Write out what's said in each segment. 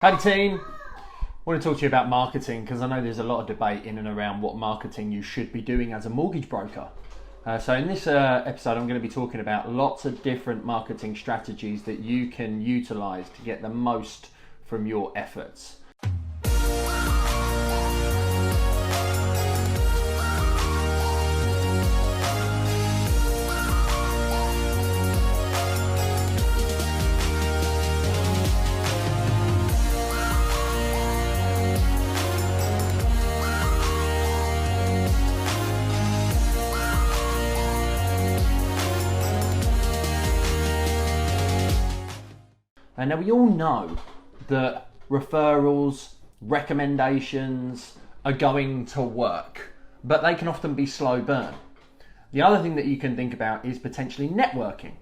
Howdy team, I want to talk to you about marketing because I know there's a lot of debate in and around what marketing you should be doing as a mortgage broker. So in this episode I'm going to be talking about lots of different marketing strategies that you can utilize to get the most from your efforts. And now we all know that referrals, recommendations are going to work, but they can often be slow burn. The other thing that you can think about is potentially networking.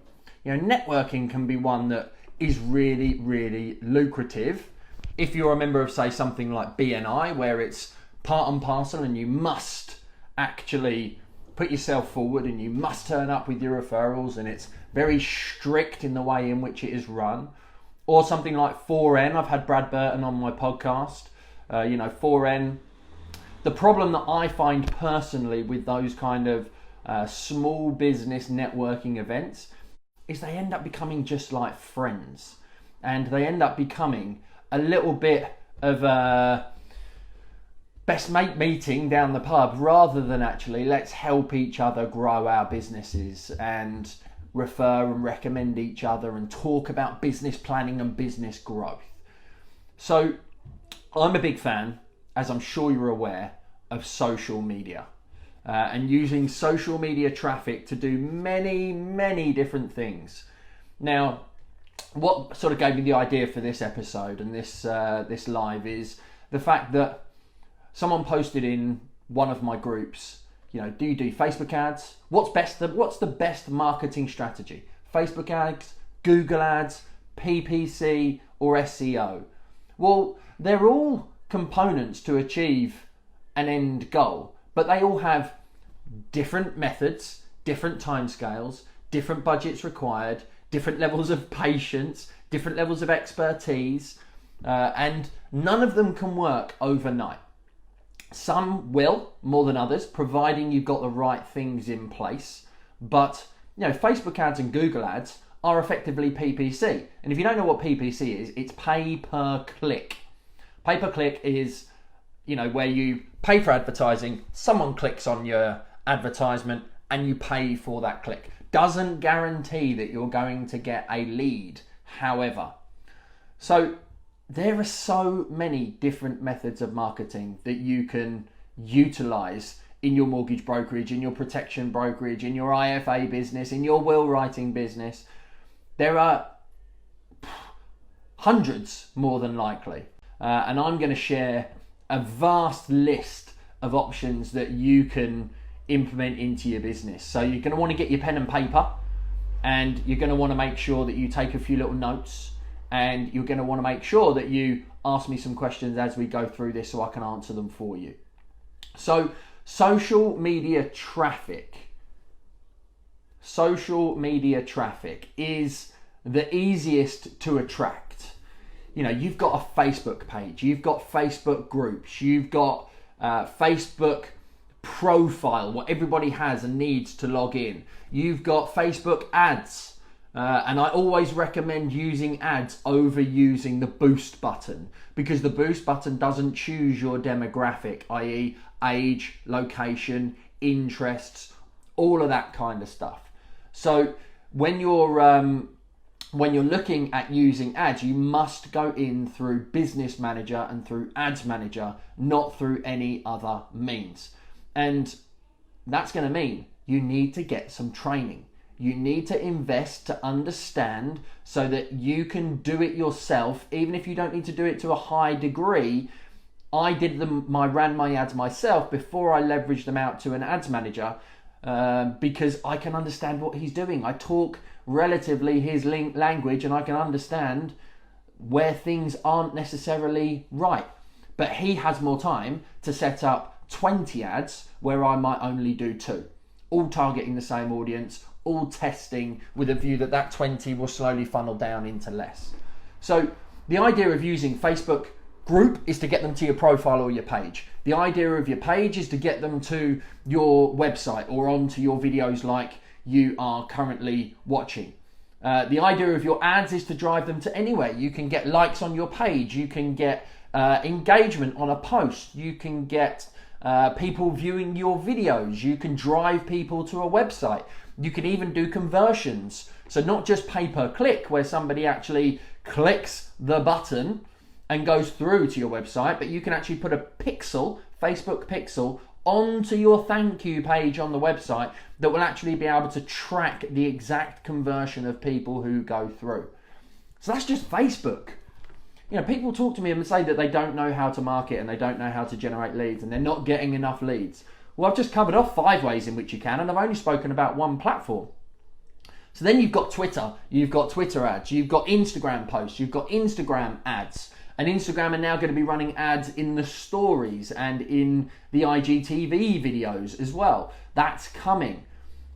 Networking can be one that is really, really lucrative if you're a member of, say, something like BNI, where it's part and parcel and you must actually put yourself forward and you must turn up with your referrals and it's very strict in the way in which it is run. Or something like 4N. I've had Brad Burton on my podcast. 4N. The problem that I find personally with those kind of small business networking events is they end up becoming just like friends. And they end up becoming a little bit of a best mate meeting down the pub rather than actually let's help each other grow our businesses and refer and recommend each other and talk about business planning and business growth. So I'm a big fan, as I'm sure you're aware, of social media and using social media traffic to do many, many different things. Now, what sort of gave me the idea for this episode and this live is the fact that someone posted in one of my groups, do you do Facebook ads? What's the best marketing strategy? Facebook ads, Google ads, PPC, or SEO? Well, they're all components to achieve an end goal, but they all have different methods, different timescales, different budgets required, different levels of patience, different levels of expertise, and none of them can work overnight. Some will, more than others, providing you've got the right things in place. But, Facebook ads and Google ads are effectively PPC. And if you don't know what PPC is, it's pay per click. Pay per click is, where you pay for advertising, someone clicks on your advertisement and you pay for that click. Doesn't guarantee that you're going to get a lead, however. So there are so many different methods of marketing that you can utilize in your mortgage brokerage, in your protection brokerage, in your IFA business, in your will writing business. There are hundreds, more than likely. And I'm going to share a vast list of options that you can implement into your business. So you're going to want to get your pen and paper, and you're going to want to make sure that you take a few little notes. And you're going to want to make sure that you ask me some questions as we go through this so I can answer them for you. So, social media traffic. Social media traffic is the easiest to attract. You've got a Facebook page, you've got Facebook groups, you've got Facebook profile, what everybody has and needs to log in. You've got Facebook ads. And I always recommend using ads over using the boost button, because the boost button doesn't choose your demographic, i.e. age, location, interests, all of that kind of stuff. So when you're looking at using ads, you must go in through Business Manager and through Ads Manager, not through any other means. And that's going to mean you need to get some training. You need to invest to understand so that you can do it yourself, even if you don't need to do it to a high degree. I ran my ads myself before I leveraged them out to an ads manager because I can understand what he's doing. I talk relatively his language and I can understand where things aren't necessarily right. But he has more time to set up 20 ads where I might only do 2, all targeting the same audience, all testing with a view that 20 will slowly funnel down into less. So The idea of using Facebook group is to get them to your profile or your page. The idea of your page is to get them to your website or onto your videos like you are currently watching. The idea of your ads is to drive them to anywhere. You can get likes on your page, you can get engagement on a post, you can get people viewing your videos, you can drive people to a website, you can even do conversions. So not just pay per click where somebody actually clicks the button and goes through to your website, but you can actually put a pixel, Facebook pixel, onto your thank you page on the website that will actually be able to track the exact conversion of people who go through. So that's just Facebook. You know, people talk to me and say that they don't know how to market and they don't know how to generate leads and they're not getting enough leads. Well, I've just covered off 5 ways in which you can, and I've only spoken about one platform. So then you've got Twitter, you've got Twitter ads, you've got Instagram posts, you've got Instagram ads. And Instagram are now going to be running ads in the stories and in the IGTV videos as well. That's coming.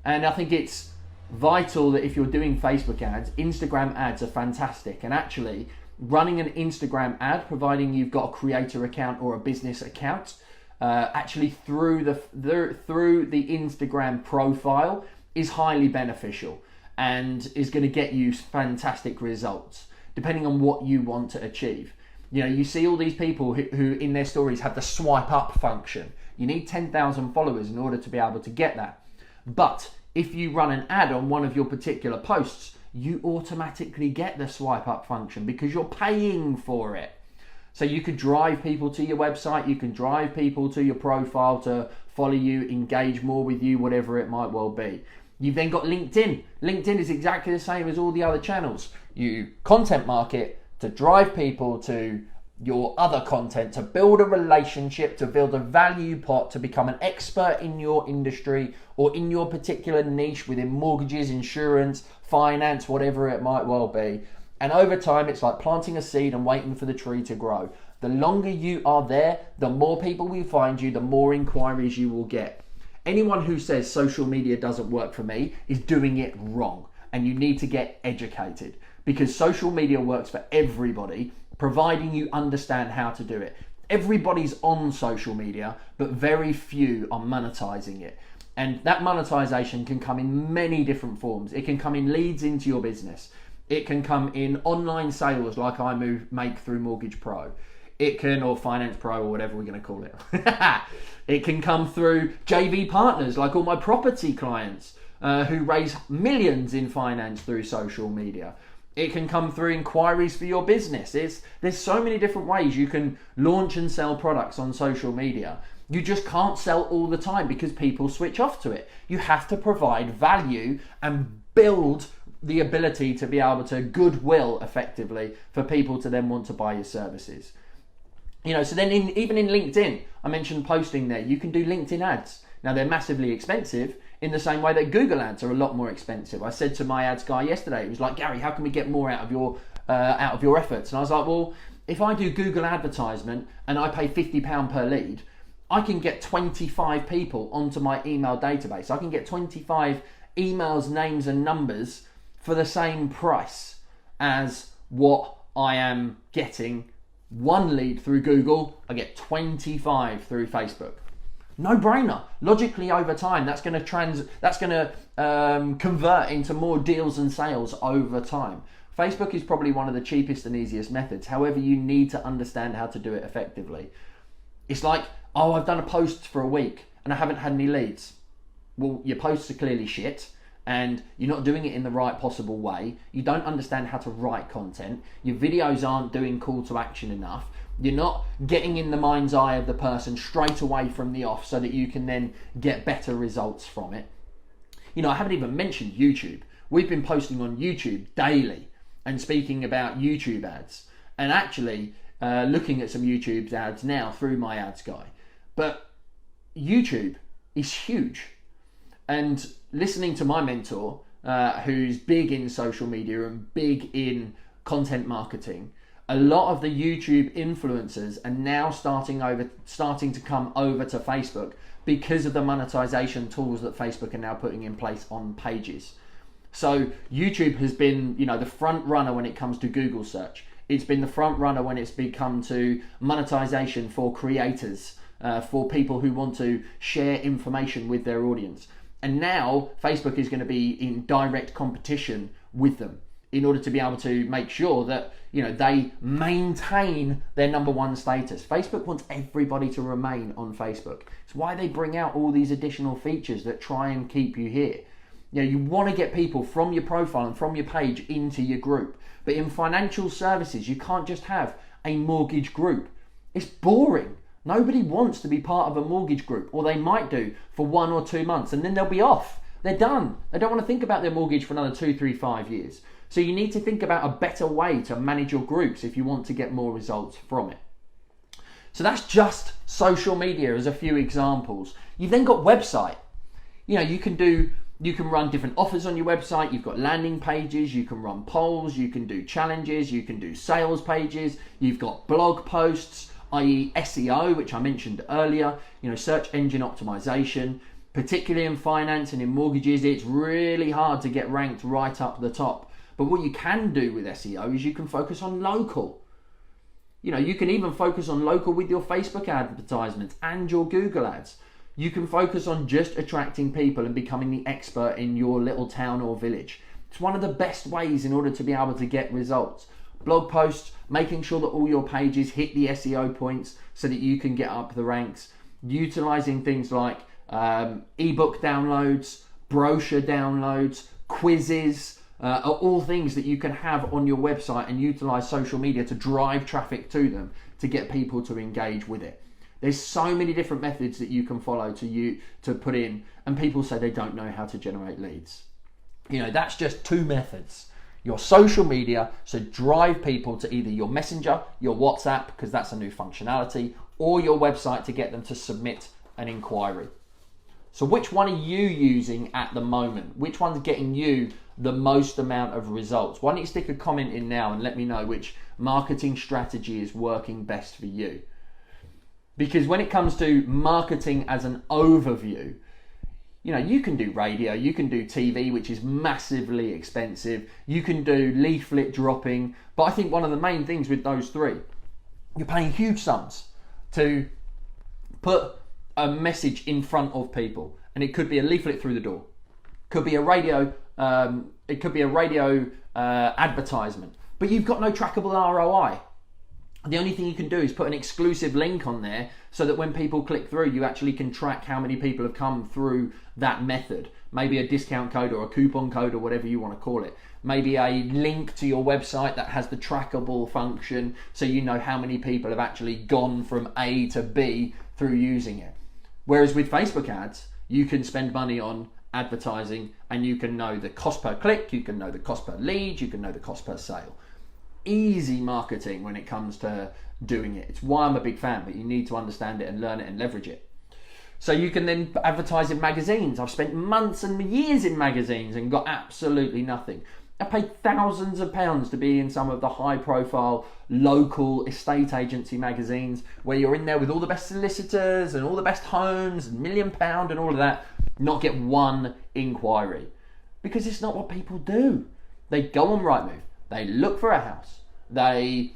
And I think it's vital that if you're doing Facebook ads, Instagram ads are fantastic. And actually, running an Instagram ad, providing you've got a creator account or a business account, actually through the Instagram profile is highly beneficial and is going to get you fantastic results, depending on what you want to achieve. You know, you see all these people who in their stories have the swipe up function. You need 10,000 followers in order to be able to get that. But if you run an ad on one of your particular posts, you automatically get the swipe up function because you're paying for it. So you could drive people to your website, you can drive people to your profile to follow you, engage more with you, whatever it might well be. You've then got LinkedIn. LinkedIn is exactly the same as all the other channels. You content market to drive people to your other content, to build a relationship, to build a value pot, to become an expert in your industry or in your particular niche within mortgages, insurance, finance, whatever it might well be. And over time, it's like planting a seed and waiting for the tree to grow. The longer you are there, the more people will find you, the more inquiries you will get. Anyone who says social media doesn't work for me is doing it wrong, and you need to get educated. Because social media works for everybody, providing you understand how to do it. Everybody's on social media, but very few are monetizing it. And that monetization can come in many different forms. It can come in leads into your business. It can come in online sales like I make through Mortgage Pro. It can, or Finance Pro, or whatever we're going to call it. It can come through JV partners like all my property clients who raise millions in finance through social media. It can come through inquiries for your business. There's so many different ways you can launch and sell products on social media. You just can't sell all the time because people switch off to it. You have to provide value and build the ability to be able to goodwill effectively for people to then want to buy your services. You know, so then even in LinkedIn, I mentioned posting there, you can do LinkedIn ads. Now they're massively expensive in the same way that Google ads are a lot more expensive. I said to my ads guy yesterday, he was like, Gary, how can we get more out of your efforts? And I was like, well, if I do Google advertisement and I pay £50 per lead, I can get 25 people onto my email database. I can get 25 emails, names and numbers for the same price as what I am getting one lead through Google. I get 25 through Facebook. No brainer. Logically, over time, that's going to convert into more deals and sales over time. Facebook is probably one of the cheapest and easiest methods. However, you need to understand how to do it effectively. It's like, oh, I've done a post for a week and I haven't had any leads. Well, your posts are clearly shit and you're not doing it in the right possible way. You don't understand how to write content. Your videos aren't doing call to action enough. You're not getting in the mind's eye of the person straight away from the off so that you can then get better results from it. You know, I haven't even mentioned YouTube. We've been posting on YouTube daily and speaking about YouTube ads and actually looking at some YouTube ads now through my ads guy. But YouTube is huge. And listening to my mentor, who's big in social media and big in content marketing, a lot of the YouTube influencers are now starting to come over to Facebook because of the monetization tools that Facebook are now putting in place on pages. So YouTube has been, you know, the front runner when it comes to Google search. It's been the front runner when it's become to monetization for creators, for people who want to share information with their audience. And now Facebook is going to be in direct competition with them in order to be able to make sure that, you know, they maintain their number one status. Facebook wants everybody to remain on Facebook. It's why they bring out all these additional features that try and keep you here. You know, you want to get people from your profile and from your page into your group. But in financial services, you can't just have a mortgage group. It's boring. Nobody wants to be part of a mortgage group, or they might do for 1 or 2 months, and then they'll be off. They're done. They don't want to think about their mortgage for another 2, 3, 5 years. So you need to think about a better way to manage your groups if you want to get more results from it. So that's just social media as a few examples. You've then got website. You know, you can run different offers on your website. You've got landing pages, you can run polls, you can do challenges, you can do sales pages, you've got blog posts, i.e. SEO, which I mentioned earlier, you know, search engine optimization. Particularly in finance and in mortgages, it's really hard to get ranked right up the top. But what you can do with SEO is you can focus on local. You know, you can even focus on local with your Facebook advertisements and your Google ads. You can focus on just attracting people and becoming the expert in your little town or village. It's one of the best ways in order to be able to get results. Blog posts, making sure that all your pages hit the SEO points so that you can get up the ranks. Utilizing things like ebook downloads, brochure downloads, quizzes, are all things that you can have on your website and utilize social media to drive traffic to them to get people to engage with it. There's so many different methods that you can follow to put in, and people say they don't know how to generate leads. You know, that's just 2 methods. Your social media, so drive people to either your messenger, your WhatsApp, because that's a new functionality, or your website to get them to submit an inquiry. So which one are you using at the moment? Which one's getting you the most amount of results? Why don't you stick a comment in now and let me know which marketing strategy is working best for you? Because when it comes to marketing as an overview, you know, you can do radio, you can do TV, which is massively expensive. You can do leaflet dropping. But I think one of the main things with those 3, you're paying huge sums to put a message in front of people, and it could be a leaflet through the door, could be a radio, advertisement, but you've got no trackable ROI. The only thing you can do is put an exclusive link on there so that when people click through, you actually can track how many people have come through that method. Maybe a discount code or a coupon code or whatever you want to call it. Maybe a link to your website that has the trackable function so you know how many people have actually gone from A to B through using it. Whereas with Facebook ads, you can spend money on advertising and you can know the cost per click, you can know the cost per lead, you can know the cost per sale. Easy marketing when it comes to doing it. It's why I'm a big fan, but you need to understand it and learn it and leverage it. So you can then advertise in magazines. I've spent months and years in magazines and got absolutely nothing. I paid thousands of pounds to be in some of the high profile local estate agency magazines where you're in there with all the best solicitors and all the best homes and £1 million and all of that, not get one inquiry. Because it's not what people do. They go on Rightmove, they look for a house, they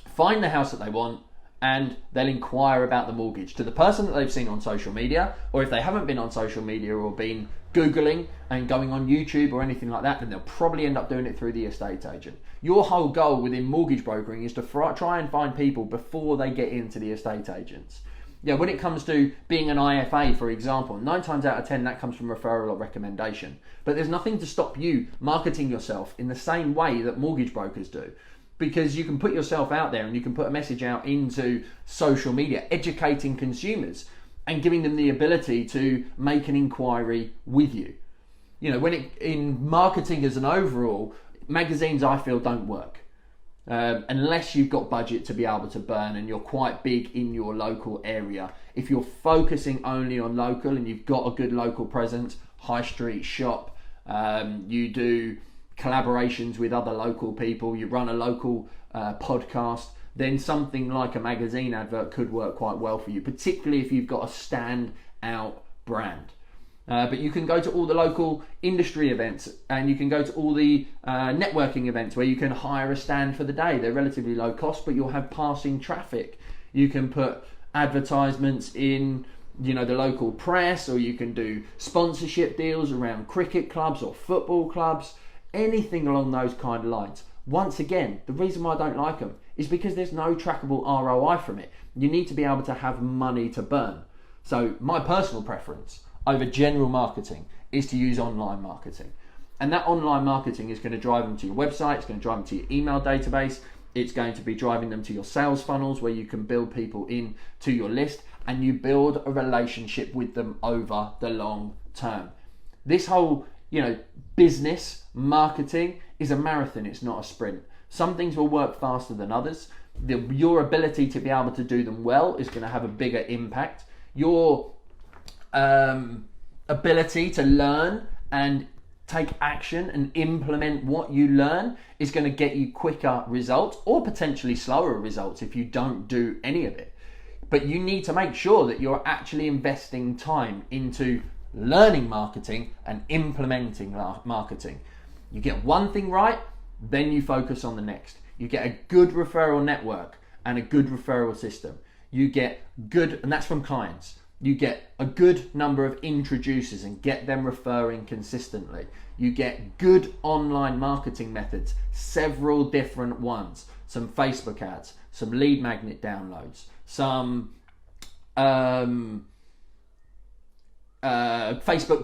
find the house that they want, and they'll inquire about the mortgage to the person that they've seen on social media, or if they haven't been on social media or been Googling and going on YouTube or anything like that, then they'll probably end up doing it through the estate agent. Your whole goal within mortgage brokering is to try and find people before they get into the estate agents. Yeah, when it comes to being an IFA, for example, 9 times out of 10 that comes from referral or recommendation. But there's nothing to stop you marketing yourself in the same way that mortgage brokers do. Because you can put yourself out there and you can put a message out into social media, educating consumers and giving them the ability to make an inquiry with you. You know, in marketing as an overall, magazines I feel don't work. Unless you've got budget to be able to burn and you're quite big in your local area. If you're focusing only on local and you've got a good local presence, high street shop, you do collaborations with other local people, you run a local podcast, then something like a magazine advert could work quite well for you, particularly if you've got a stand out brand. But you can go to all the local industry events, and you can go to all the networking events where you can hire a stand for the day. They're relatively low cost, but you'll have passing traffic. You can put advertisements in, the local press, or you can do sponsorship deals around cricket clubs or football clubs, anything along those kind of lines. Once again, the reason why I don't like them is because there's no trackable ROI from it. You need to be able to have money to burn. So my personal preference over general marketing is to use online marketing. And that online marketing is going to drive them to your website, it's going to drive them to your email database, it's going to be driving them to your sales funnels where you can build people in to your list, and you build a relationship with them over the long term. This whole, business marketing is a marathon, it's not a sprint. Some things will work faster than others. Your ability to be able to do them well is going to have a bigger impact. Your ability to learn and take action and implement what you learn is going to get you quicker results, or potentially slower results if you don't do any of it. But you need to make sure that you're actually investing time into learning marketing and implementing marketing. You get one thing right, then you focus on the next. You get a good referral network and a good referral system. You get good, and that's from clients. You get a good number of introducers and get them referring consistently. You get good online marketing methods, several different ones. Some Facebook ads, some lead magnet downloads, some Facebook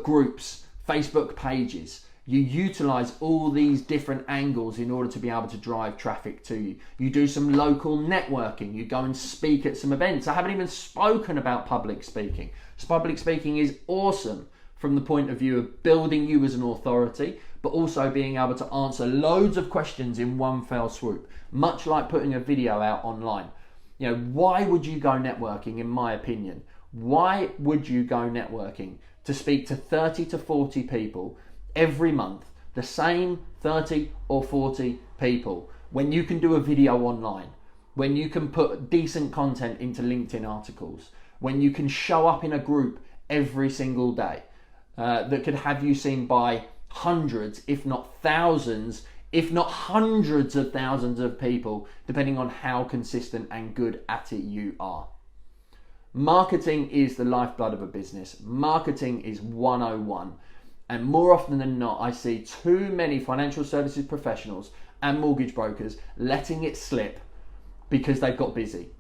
groups, Facebook pages. You utilize all these different angles in order to be able to drive traffic to you. You do some local networking. You go and speak at some events. I haven't even spoken about public speaking. So public speaking is awesome from the point of view of building you as an authority, but also being able to answer loads of questions in one fell swoop, much like putting a video out online. Why would you go networking, in my opinion? Why would you go networking? To speak to 30 to 40 people every month, the same 30 or 40 people, when you can do a video online, when you can put decent content into LinkedIn articles, when you can show up in a group every single day that could have you seen by hundreds, if not thousands, if not hundreds of thousands of people, depending on how consistent and good at it you are. Marketing is the lifeblood of a business. Marketing is 101. And more often than not, I see too many financial services professionals and mortgage brokers letting it slip because they've got busy.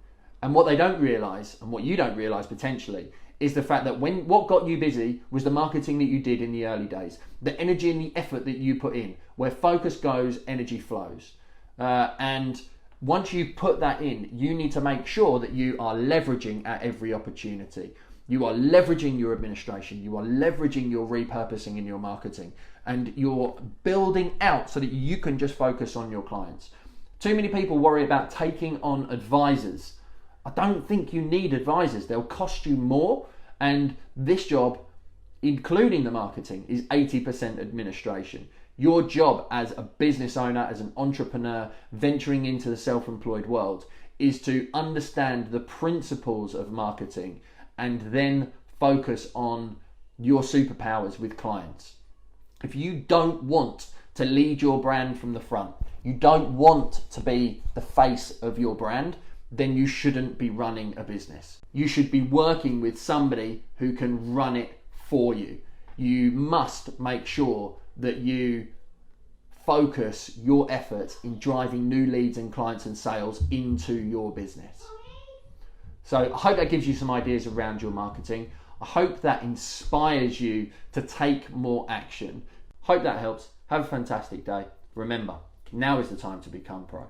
And what they don't realize, and what you don't realize potentially, is the fact that what got you busy was the marketing that you did in the early days, the energy and the effort that you put in. Where focus goes, energy flows. And once you put that in, you need to make sure that you are leveraging at every opportunity. You are leveraging your administration, you are leveraging your repurposing in your marketing, and you're building out so that you can just focus on your clients. Too many people worry about taking on advisors. I don't think you need advisors. They'll cost you more, and this job, including the marketing, is 80% administration. Your job as a business owner, as an entrepreneur venturing into the self-employed world, is to understand the principles of marketing and then focus on your superpowers with clients. If you don't want to lead your brand from the front, you don't want to be the face of your brand, then you shouldn't be running a business. You should be working with somebody who can run it for you. You must make sure that you focus your efforts in driving new leads and clients and sales into your business. So I hope that gives you some ideas around your marketing. I hope that inspires you to take more action. Hope that helps. Have a fantastic day. Remember, now is the time to become pro.